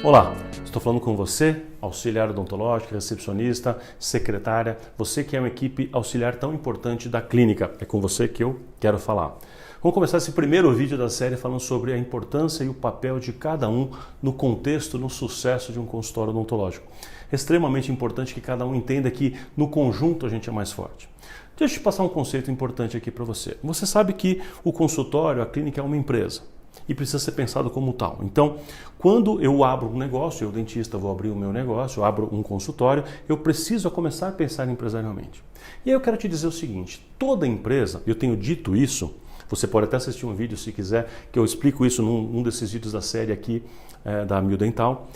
Olá, estou falando com você, auxiliar odontológico, recepcionista, secretária, você que é uma equipe auxiliar tão importante da clínica. É com você que eu quero falar. Vamos começar esse primeiro vídeo da série falando sobre a importância e o papel de cada um no contexto, no sucesso de um consultório odontológico. É extremamente importante que cada um entenda que no conjunto a gente é mais forte. Deixa eu te passar um conceito importante aqui para você. Você sabe que o consultório, a clínica é uma empresa e precisa ser pensado como tal. Então, quando eu abro um negócio, eu dentista vou abrir o meu negócio, eu abro um consultório, eu preciso começar a pensar empresarialmente. E aí eu quero te dizer o seguinte, toda empresa, eu tenho dito isso, você pode até assistir um vídeo se quiser, que eu explico isso num desses vídeos da série aqui da Mil Dental.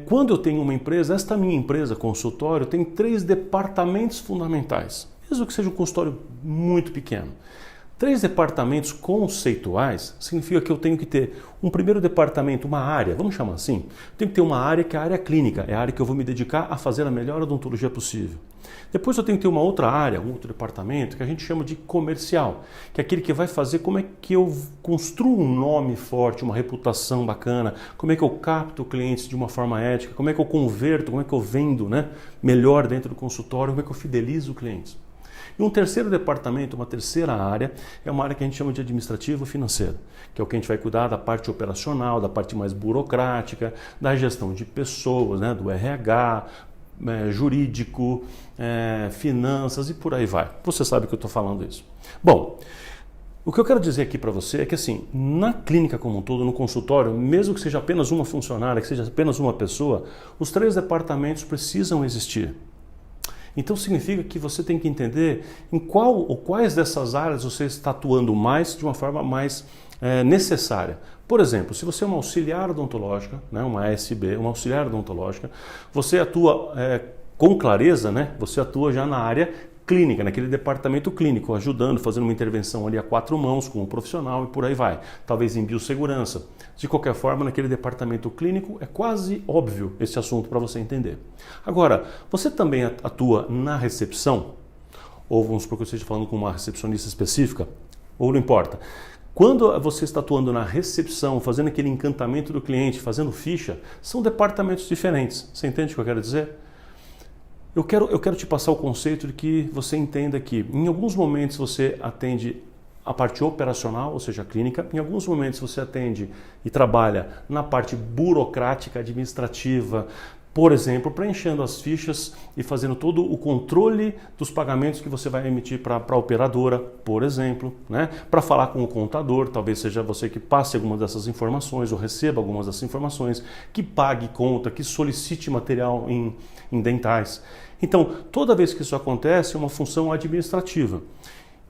Quando eu tenho uma empresa, esta minha empresa, consultório, tem 3 departamentos fundamentais, mesmo que seja um consultório muito pequeno. 3 departamentos conceituais significa que eu tenho que ter um primeiro departamento, uma área, vamos chamar assim. Eu tenho que ter uma área que é a área clínica, é a área que eu vou me dedicar a fazer a melhor odontologia possível. Depois eu tenho que ter uma outra área, um outro departamento que a gente chama de comercial, que é aquele que vai fazer como é que eu construo um nome forte, uma reputação bacana, como é que eu capto clientes de uma forma ética, como é que eu converto, como é que eu vendo melhor dentro do consultório, como é que eu fidelizo clientes. E um terceiro departamento, uma terceira área, é uma área que a gente chama de administrativo financeiro, que é o que a gente vai cuidar da parte operacional, da parte mais burocrática, da gestão de pessoas, do RH, jurídico, finanças e por aí vai. Você sabe que eu estou falando isso. Bom, o que eu quero dizer aqui para você é que assim, na clínica como um todo, no consultório, mesmo que seja apenas uma funcionária, que seja apenas uma pessoa, os 3 departamentos precisam existir. Então significa que você tem que entender em qual ou quais dessas áreas você está atuando mais de uma forma mais necessária. Por exemplo, se você é uma auxiliar odontológica, uma ASB, uma auxiliar odontológica, você atua com clareza, você atua já na área clínica, naquele departamento clínico, ajudando, fazendo uma intervenção ali a 4 mãos com um profissional e por aí vai. Talvez em biossegurança. De qualquer forma, naquele departamento clínico é quase óbvio esse assunto para você entender. Agora, você também atua na recepção? Ou vamos supor que eu esteja falando com uma recepcionista específica? Ou não importa. Quando você está atuando na recepção, fazendo aquele encantamento do cliente, fazendo ficha, são departamentos diferentes. Você entende o que eu quero dizer? Eu quero te passar o conceito de que você entenda que em alguns momentos você atende a parte operacional, ou seja, a clínica, em alguns momentos você atende e trabalha na parte burocrática, administrativa, por exemplo, preenchendo as fichas e fazendo todo o controle dos pagamentos que você vai emitir para a operadora, por exemplo, para falar com o contador, talvez seja você que passe algumas dessas informações ou receba algumas dessas informações, que pague conta, que solicite material em dentais. Então, toda vez que isso acontece, é uma função administrativa.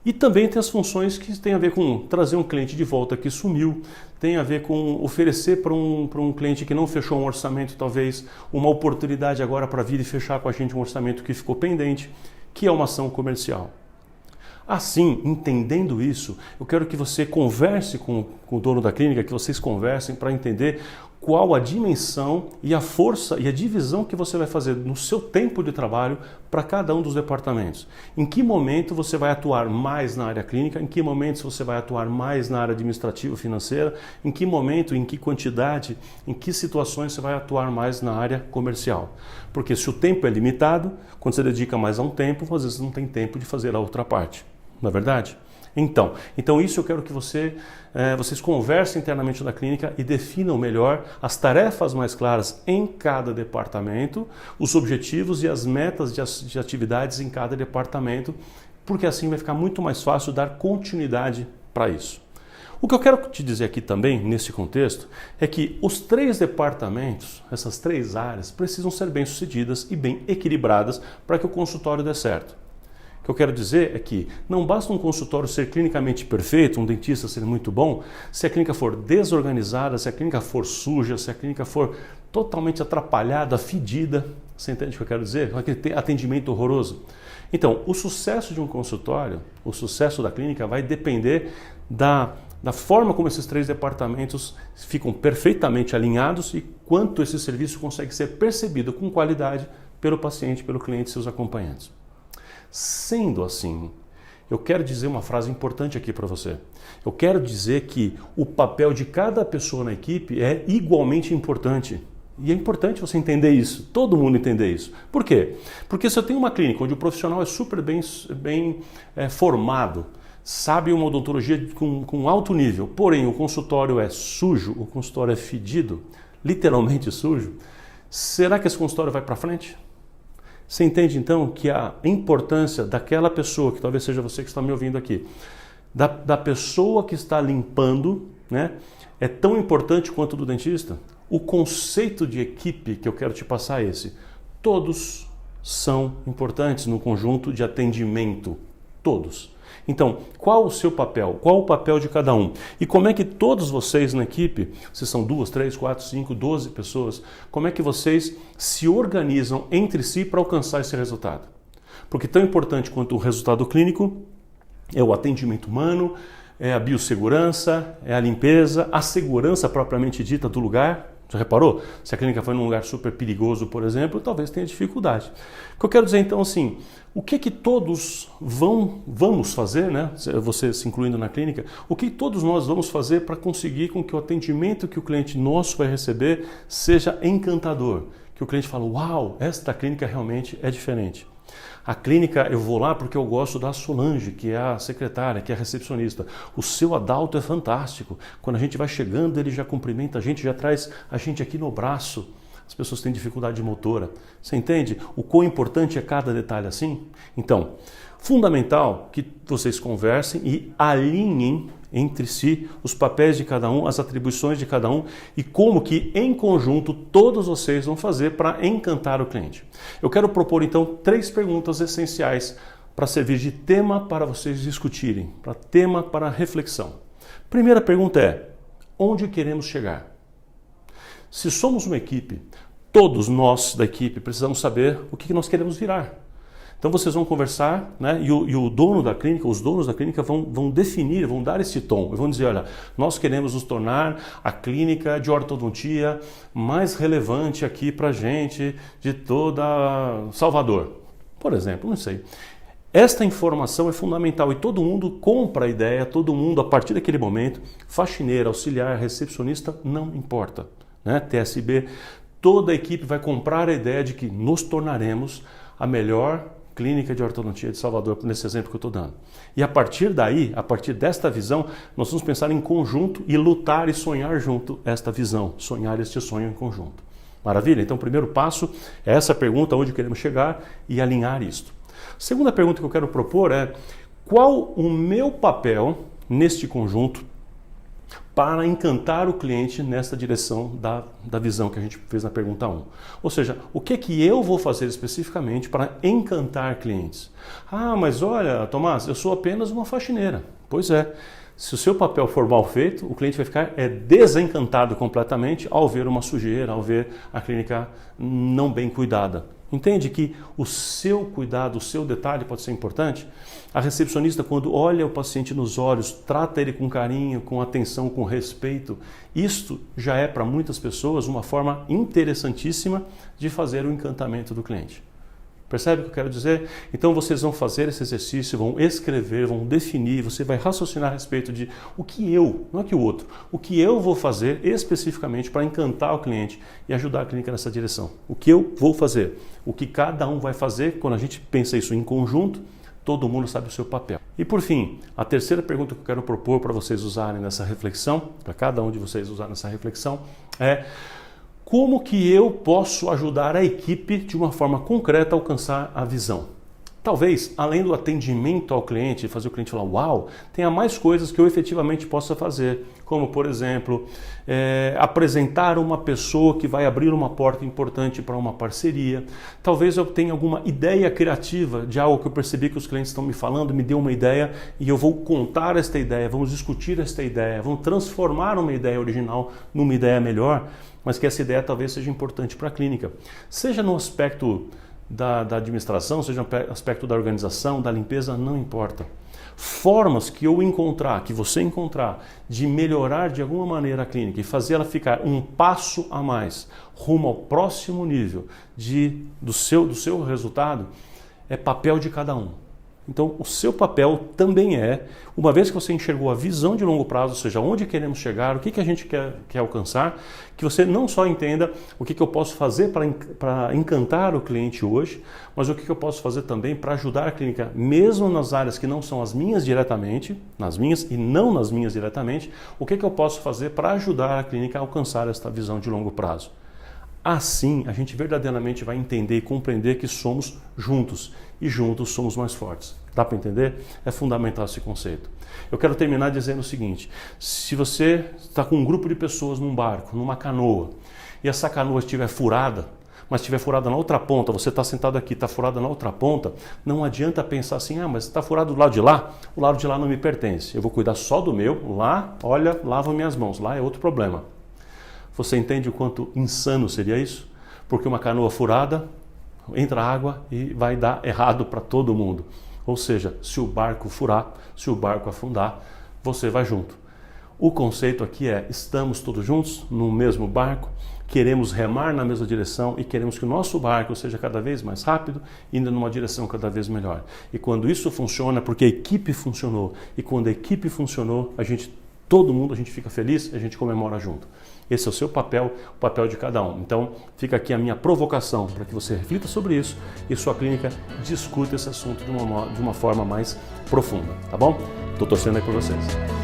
E também tem as funções que têm a ver com trazer um cliente de volta que sumiu, tem a ver com oferecer para um cliente que não fechou um orçamento, talvez, uma oportunidade agora para vir e fechar com a gente um orçamento que ficou pendente, que é uma ação comercial. Assim, entendendo isso, eu quero que você converse com o dono da clínica, que vocês conversem para entender qual a dimensão e a força e a divisão que você vai fazer no seu tempo de trabalho para cada um dos departamentos. Em que momento você vai atuar mais na área clínica, em que momentos você vai atuar mais na área administrativa financeira, em que momento, em que quantidade, em que situações você vai atuar mais na área comercial. Porque se o tempo é limitado, quando você dedica mais a um tempo, às vezes não tem tempo de fazer a outra parte. Não é verdade? Então isso eu quero que vocês conversem internamente na clínica e definam melhor as tarefas mais claras em cada departamento, os objetivos e as metas de atividades em cada departamento, porque assim vai ficar muito mais fácil dar continuidade para isso. O que eu quero te dizer aqui também, nesse contexto, é que os 3 departamentos, essas 3 áreas, precisam ser bem-sucedidas e bem equilibradas para que o consultório dê certo. O que eu quero dizer é que não basta um consultório ser clinicamente perfeito, um dentista ser muito bom, se a clínica for desorganizada, se a clínica for suja, se a clínica for totalmente atrapalhada, fedida. Você entende o que eu quero dizer? Aquele atendimento horroroso. Então, o sucesso de um consultório, o sucesso da clínica vai depender da forma como esses 3 departamentos ficam perfeitamente alinhados e quanto esse serviço consegue ser percebido com qualidade pelo paciente, pelo cliente e seus acompanhantes. Sendo assim, eu quero dizer uma frase importante aqui para você. Eu quero dizer que o papel de cada pessoa na equipe é igualmente importante. E é importante você entender isso, todo mundo entender isso. Por quê? Porque se eu tenho uma clínica onde o profissional é super bem formado, sabe uma odontologia com alto nível, porém o consultório é sujo, o consultório é fedido, literalmente sujo, será que esse consultório vai para frente? Você entende então que a importância daquela pessoa, que talvez seja você que está me ouvindo aqui, da pessoa que está limpando, né, é tão importante quanto do dentista? O conceito de equipe que eu quero te passar é esse. Todos são importantes no conjunto de atendimento. Todos. Então, qual o seu papel? Qual o papel de cada um? E como é que todos vocês na equipe, se são 2, 3, 4, 5, 12 pessoas, como é que vocês se organizam entre si para alcançar esse resultado? Porque tão importante quanto o resultado clínico é o atendimento humano, é a biossegurança, é a limpeza, a segurança propriamente dita do lugar. Já reparou? Se a clínica foi num lugar super perigoso, por exemplo, talvez tenha dificuldade. O que eu quero dizer então assim, o que todos vamos fazer, né? Você se incluindo na clínica, o que todos nós vamos fazer para conseguir com que o atendimento que o cliente nosso vai receber seja encantador? Que o cliente fala, uau, esta clínica realmente é diferente. A clínica, eu vou lá porque eu gosto da Solange, que é a secretária, que é a recepcionista. O seu Adalto é fantástico. Quando a gente vai chegando, ele já cumprimenta a gente, já traz a gente aqui no braço. As pessoas têm dificuldade motora. Você entende o quão importante é cada detalhe assim? Então, fundamental que vocês conversem e alinhem entre si os papéis de cada um, as atribuições de cada um e como que em conjunto todos vocês vão fazer para encantar o cliente. Eu quero propor então 3 perguntas essenciais para servir de tema para vocês discutirem, para tema para reflexão. Primeira pergunta é: onde queremos chegar? Se somos uma equipe, todos nós da equipe precisamos saber o que nós queremos virar. Então vocês vão conversar, né? E o dono da clínica, os donos da clínica vão definir, vão dar esse tom. E vão dizer, olha, nós queremos nos tornar a clínica de ortodontia mais relevante aqui para a gente de toda Salvador. Por exemplo, não sei. Esta informação é fundamental e todo mundo compra a ideia, todo mundo, a partir daquele momento, faxineira, auxiliar, recepcionista, não importa. Né? TSB, toda a equipe vai comprar a ideia de que nos tornaremos a melhor clínica de ortodontia de Salvador, nesse exemplo que eu estou dando. E a partir daí, a partir desta visão, nós vamos pensar em conjunto e lutar e sonhar junto esta visão, sonhar este sonho em conjunto. Maravilha? Então o primeiro passo é essa pergunta, onde queremos chegar e alinhar isto. Segunda pergunta que eu quero propor é: qual o meu papel neste conjunto para encantar o cliente nesta direção da visão que a gente fez na pergunta 1. Ou seja, o que eu vou fazer especificamente para encantar clientes? Ah, mas olha, Tomás, eu sou apenas uma faxineira. Pois é, se o seu papel for mal feito, o cliente vai ficar desencantado completamente ao ver uma sujeira, ao ver a clínica não bem cuidada. Entende que o seu cuidado, o seu detalhe pode ser importante? A recepcionista, quando olha o paciente nos olhos, trata ele com carinho, com atenção, com respeito, isto já é para muitas pessoas uma forma interessantíssima de fazer o encantamento do cliente. Percebe o que eu quero dizer? Então vocês vão fazer esse exercício, vão escrever, vão definir, você vai raciocinar a respeito de o que eu, não é que o outro, o que eu vou fazer especificamente para encantar o cliente e ajudar a clínica nessa direção. O que eu vou fazer, o que cada um vai fazer, quando a gente pensa isso em conjunto, todo mundo sabe o seu papel. E por fim, a terceira pergunta que eu quero propor para vocês usarem nessa reflexão, para cada um de vocês usar nessa reflexão, é: como que eu posso ajudar a equipe de uma forma concreta a alcançar a visão? Talvez, além do atendimento ao cliente, fazer o cliente falar, uau, tenha mais coisas que eu efetivamente possa fazer. Como, por exemplo, apresentar uma pessoa que vai abrir uma porta importante para uma parceria. Talvez eu tenha alguma ideia criativa de algo que eu percebi que os clientes estão me falando, me deu uma ideia e eu vou contar esta ideia, vamos discutir esta ideia, vamos transformar uma ideia original numa ideia melhor, mas que essa ideia talvez seja importante para a clínica. Seja no aspecto da administração, seja no aspecto da organização, da limpeza, não importa. Formas que eu encontrar, que você encontrar, de melhorar de alguma maneira a clínica e fazer ela ficar um passo a mais rumo ao próximo nível do seu resultado, é papel de cada um. Então, o seu papel também é, uma vez que você enxergou a visão de longo prazo, ou seja, onde queremos chegar, o que a gente quer alcançar, que você não só entenda o que eu posso fazer para encantar o cliente hoje, mas o que eu posso fazer também para ajudar a clínica, mesmo nas áreas que não são as minhas diretamente, nas minhas e não nas minhas diretamente, o que eu posso fazer para ajudar a clínica a alcançar esta visão de longo prazo. Assim, a gente verdadeiramente vai entender e compreender que somos juntos e juntos somos mais fortes. Dá para entender? É fundamental esse conceito. Eu quero terminar dizendo o seguinte: se você está com um grupo de pessoas num barco, numa canoa, e essa canoa estiver furada, mas estiver furada na outra ponta, você está sentado aqui, está furada na outra ponta, não adianta pensar assim, mas está furado do lado de lá, o lado de lá não me pertence, eu vou cuidar só do meu, lá, olha, lavo minhas mãos, lá é outro problema. Você entende o quanto insano seria isso? Porque uma canoa furada, entra água e vai dar errado para todo mundo. Ou seja, se o barco furar, se o barco afundar, você vai junto. O conceito aqui é, estamos todos juntos no mesmo barco, queremos remar na mesma direção e queremos que o nosso barco seja cada vez mais rápido, indo numa direção cada vez melhor. E quando isso funciona, porque a equipe funcionou, e quando a equipe funcionou, todo mundo, a gente fica feliz, a gente comemora junto. Esse é o seu papel, o papel de cada um. Então, fica aqui a minha provocação para que você reflita sobre isso e sua clínica discuta esse assunto de uma forma mais profunda, tá bom? Estou torcendo aí por vocês.